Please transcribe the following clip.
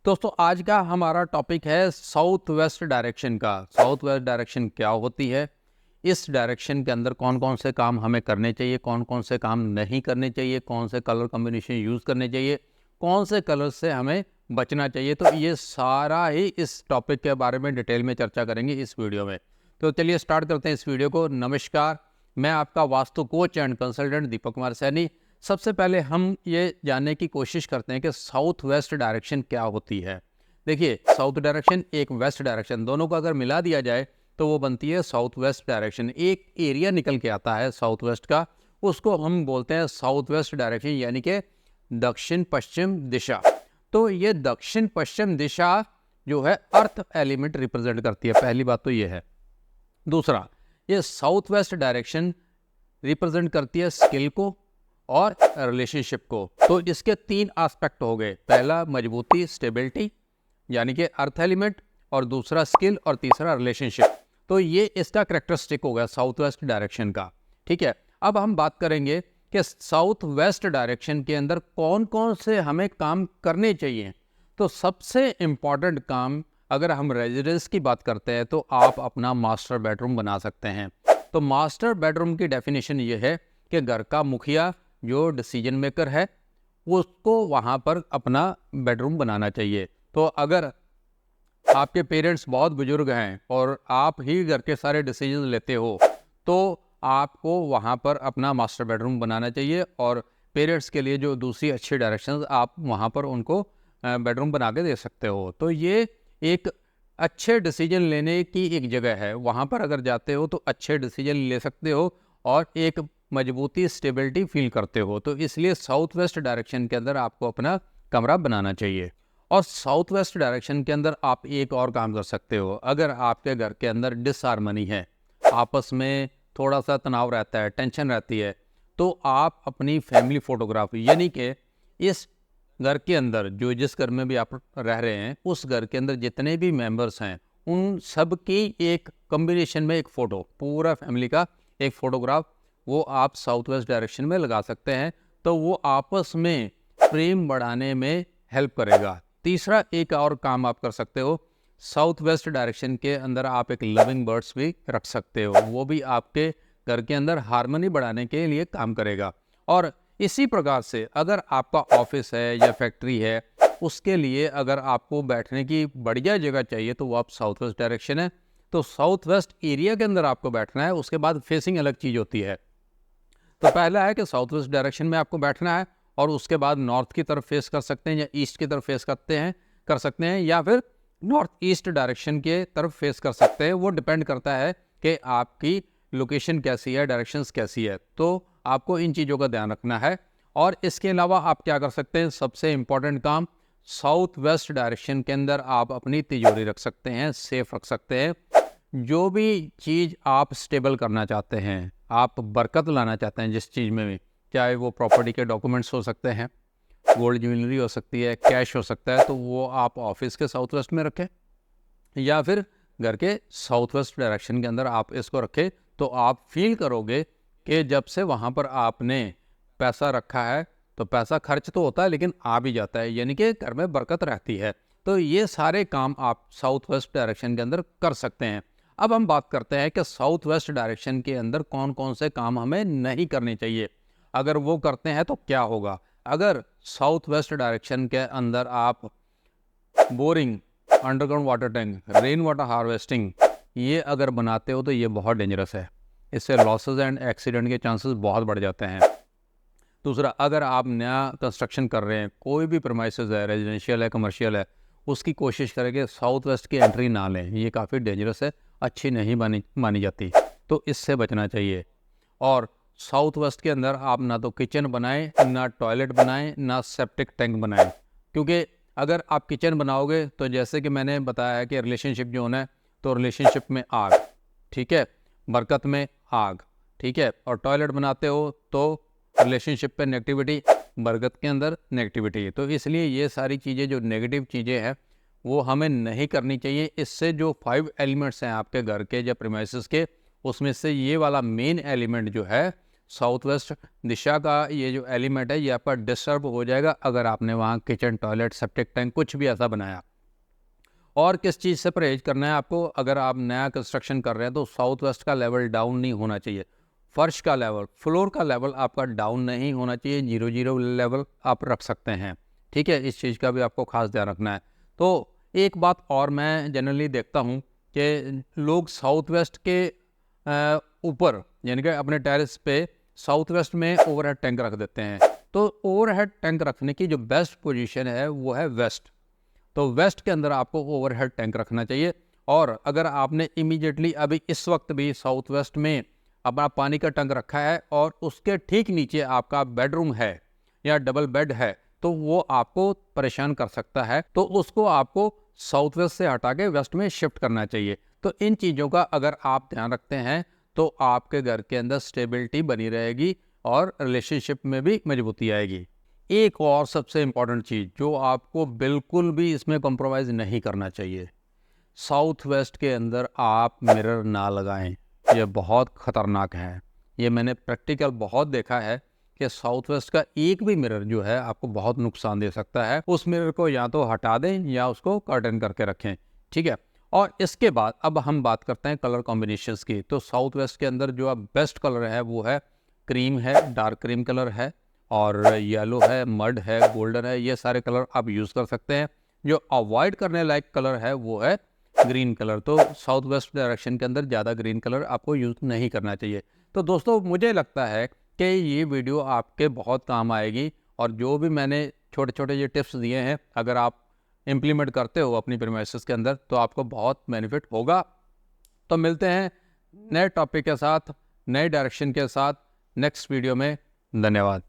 दोस्तों आज का हमारा टॉपिक है साउथ वेस्ट डायरेक्शन का। साउथ वेस्ट डायरेक्शन क्या होती है, इस डायरेक्शन के अंदर कौन कौन से काम हमें करने चाहिए, कौन कौन से काम नहीं करने चाहिए, कौन से कलर कॉम्बिनेशन यूज़ करने चाहिए, कौन से कलर से हमें बचना चाहिए। तो ये सारा ही इस टॉपिक के बारे में डिटेल में चर्चा करेंगे इस वीडियो में। तो चलिए स्टार्ट करते हैं इस वीडियो को। नमस्कार, मैं आपका vastu coach and consultant Deepak Kumar Saini. सबसे पहले हम ये जानने की कोशिश करते हैं कि साउथ वेस्ट डायरेक्शन क्या होती है। देखिए, साउथ डायरेक्शन एक वेस्ट डायरेक्शन, दोनों को अगर मिला दिया जाए तो वो बनती है साउथ वेस्ट डायरेक्शन। एक एरिया निकल के आता है साउथ वेस्ट का, उसको हम बोलते हैं साउथ वेस्ट डायरेक्शन, यानी कि दक्षिण पश्चिम दिशा। तो ये दक्षिण पश्चिम दिशा जो है अर्थ एलिमेंट रिप्रेजेंट करती है, पहली बात तो ये है। दूसरा, ये साउथ वेस्ट डायरेक्शन रिप्रेजेंट करती है स्किल को और रिलेशनशिप को। तो इसके तीन एस्पेक्ट हो गए, पहला मजबूती स्टेबिलिटी यानी कि अर्थ एलिमेंट, और दूसरा स्किल, और तीसरा रिलेशनशिप। तो ये इसका करेक्टरिस्टिक हो गया साउथ वेस्ट डायरेक्शन का। ठीक है, अब हम बात करेंगे कि साउथ वेस्ट डायरेक्शन के अंदर कौन कौन से हमें काम करने चाहिए। तो सबसे इम्पॉर्टेंट काम, अगर हम रेजिडेंस की बात करते हैं तो आप अपना मास्टर बेडरूम बना सकते हैं। तो मास्टर बेडरूम की डेफिनेशन ये है कि घर का मुखिया जो डिसीजन मेकर है उसको वहाँ पर अपना बेडरूम बनाना चाहिए। तो अगर आपके पेरेंट्स बहुत बुजुर्ग हैं और आप ही घर के सारे डिसीजन लेते हो तो आपको वहाँ पर अपना मास्टर बेडरूम बनाना चाहिए, और पेरेंट्स के लिए जो दूसरी अच्छी डायरेक्शंस आप वहाँ पर उनको बेडरूम बना के दे सकते हो। तो ये एक अच्छे डिसीजन लेने की एक जगह है, वहाँ पर अगर जाते हो तो अच्छे डिसीजन ले सकते हो और एक मजबूती स्टेबिलिटी फील करते हो। तो इसलिए साउथ वेस्ट डायरेक्शन के अंदर आपको अपना कमरा बनाना चाहिए। और साउथ वेस्ट डायरेक्शन के अंदर आप एक और काम कर सकते हो, अगर आपके घर के अंदर डिसहार्मनी है, आपस में थोड़ा सा तनाव रहता है, टेंशन रहती है, तो आप अपनी फैमिली फोटोग्राफी, यानी कि इस घर के अंदर जो जिस घर में भी आप रह रहे हैं उस घर के अंदर जितने भी मेंबर्स हैं उन सब की एक कॉम्बिनेशन में एक फ़ोटो, पूरा फैमिली का एक फ़ोटोग्राफ, वो आप साउथ वेस्ट डायरेक्शन में लगा सकते हैं। तो वो आपस में प्रेम बढ़ाने में हेल्प करेगा। तीसरा एक और काम आप कर सकते हो, साउथ वेस्ट डायरेक्शन के अंदर आप एक लविंग बर्ड्स भी रख सकते हो, वो भी आपके घर के अंदर हार्मनी बढ़ाने के लिए काम करेगा। और इसी प्रकार से अगर आपका ऑफिस है या फैक्ट्री है, उसके लिए अगर आपको बैठने की बढ़िया जगह चाहिए तो वो आप साउथ वेस्ट डायरेक्शन है। तो साउथ वेस्ट एरिया के अंदर आपको बैठना है, उसके बाद फेसिंग अलग चीज़ होती है। तो पहला है कि साउथ वेस्ट डायरेक्शन में आपको बैठना है, और उसके बाद नॉर्थ की तरफ फेस कर सकते हैं या ईस्ट की तरफ फेस कर सकते हैं, या फिर नॉर्थ ईस्ट डायरेक्शन के तरफ फेस कर सकते हैं। वो डिपेंड करता है कि आपकी लोकेशन कैसी है, डायरेक्शंस कैसी है। तो आपको इन चीज़ों का ध्यान रखना है। और इसके अलावा आप क्या कर सकते हैं, सबसे इम्पॉर्टेंट काम, साउथ वेस्ट डायरेक्शन के अंदर आप अपनी तिजोरी रख सकते हैं, सेफ रख सकते हैं। जो भी चीज़ आप स्टेबल करना चाहते हैं, आप बरकत लाना चाहते हैं जिस चीज़ में भी, चाहे वो प्रॉपर्टी के डॉक्यूमेंट्स हो सकते हैं, गोल्ड ज्वेलरी हो सकती है, कैश हो सकता है, तो वो आप ऑफिस के साउथ वेस्ट में रखें या फिर घर के साउथ वेस्ट डायरेक्शन के अंदर आप इसको रखें। तो आप फील करोगे कि जब से वहाँ पर आपने पैसा रखा है तो पैसा खर्च तो होता है लेकिन आ भी जाता है, यानी कि घर में बरकत रहती है। तो ये सारे काम आप साउथ वेस्ट डायरेक्शन के अंदर कर सकते हैं। अब हम बात करते हैं कि साउथ वेस्ट डायरेक्शन के अंदर कौन कौन से काम हमें नहीं करने चाहिए, अगर वो करते हैं तो क्या होगा। अगर साउथ वेस्ट डायरेक्शन के अंदर आप boring, underground water tank, rain water harvesting ये अगर बनाते हो तो ये बहुत डेंजरस है, इससे लॉसेस एंड एक्सीडेंट के चांसेस बहुत बढ़ जाते हैं। दूसरा, अगर आप नया कंस्ट्रक्शन कर रहे हैं, कोई भी प्रीमाइसेस है, रेजिडेंशियल है, कमर्शियल है, उसकी कोशिश करें कि साउथ वेस्ट की एंट्री ना लें, ये काफ़ी डेंजरस है, अच्छी नहीं मानी जाती, तो इससे बचना चाहिए। और साउथ वेस्ट के अंदर आप ना तो किचन बनाएं, ना टॉयलेट बनाएं, ना सेप्टिक टैंक बनाएं, क्योंकि अगर आप किचन बनाओगे तो जैसे कि मैंने बताया है कि रिलेशनशिप जो होना है, तो रिलेशनशिप में आग, ठीक है, बरकत में आग, ठीक है, और टॉयलेट बनाते हो तो रिलेशनशिप पे नेगेटिविटी, बरकत के अंदर नेगेटिविटी। तो इसलिए ये सारी चीज़ें जो नेगेटिव चीज़ें हैं वो हमें नहीं करनी चाहिए। इससे जो 5 एलिमेंट्स हैं आपके घर के या प्रीमाइसेस के, उसमें से ये वाला मेन एलिमेंट जो है साउथ वेस्ट दिशा का ये जो एलिमेंट है ये आपका डिस्टर्ब हो जाएगा अगर आपने वहाँ किचन, टॉयलेट, सेप्टिक टैंक कुछ भी ऐसा बनाया। और किस चीज़ से परहेज करना है आपको, अगर आप नया कंस्ट्रक्शन कर रहे हैं तो साउथ वेस्ट का लेवल डाउन नहीं होना चाहिए। फर्श का लेवल, फ्लोर का लेवल आपका डाउन नहीं होना चाहिए, 0 लेवल आप रख सकते हैं। ठीक है, इस चीज़ का भी आपको खास ध्यान रखना है। तो एक बात और मैं जनरली देखता हूँ कि लोग साउथ वेस्ट के ऊपर यानी कि अपने टेरेस पे साउथ वेस्ट में ओवरहेड टैंक रख देते हैं। तो ओवरहेड टैंक रखने की जो बेस्ट पोजीशन है वो है वेस्ट। तो वेस्ट के अंदर आपको ओवरहेड टैंक रखना चाहिए। और अगर आपने इमीडिएटली अभी इस वक्त भी साउथ वेस्ट में अपना पानी का टैंक रखा है और उसके ठीक नीचे आपका बेडरूम है या डबल बेड है, तो वो आपको परेशान कर सकता है। तो उसको आपको साउथ वेस्ट से हटा के वेस्ट में शिफ्ट करना चाहिए। तो इन चीज़ों का अगर आप ध्यान रखते हैं तो आपके घर के अंदर स्टेबिलिटी बनी रहेगी और रिलेशनशिप में भी मजबूती आएगी। एक और सबसे इम्पॉर्टेंट चीज़ जो आपको बिल्कुल भी इसमें कॉम्प्रोमाइज़ नहीं करना चाहिए, साउथ वेस्ट के अंदर आप मिरर ना लगाएं। ये बहुत ख़तरनाक है। ये मैंने प्रैक्टिकल बहुत देखा है कि साउथ वेस्ट का एक भी मिरर जो है आपको बहुत नुकसान दे सकता है। उस मिरर को या तो हटा दें या उसको कर्टन करके रखें। ठीक है, और इसके बाद अब हम बात करते हैं कलर कॉम्बिनेशंस की। तो साउथ वेस्ट के अंदर जो अब बेस्ट कलर है वो है क्रीम है, डार्क क्रीम कलर है, और येलो है, मड है, गोल्डन है। ये सारे कलर आप यूज़ कर सकते हैं। जो अवॉइड करने लायक कलर है वो है ग्रीन कलर। तो साउथ वेस्ट डायरेक्शन के अंदर ज़्यादा ग्रीन कलर आपको यूज़ नहीं करना चाहिए। तो दोस्तों मुझे लगता है कि ये वीडियो आपके बहुत काम आएगी, और जो भी मैंने छोटे छोटे ये टिप्स दिए हैं अगर आप इम्प्लीमेंट करते हो अपनी प्रीमाइसेस के अंदर तो आपको बहुत बेनिफिट होगा। तो मिलते हैं नए टॉपिक के साथ, नए डायरेक्शन के साथ नेक्स्ट वीडियो में। धन्यवाद।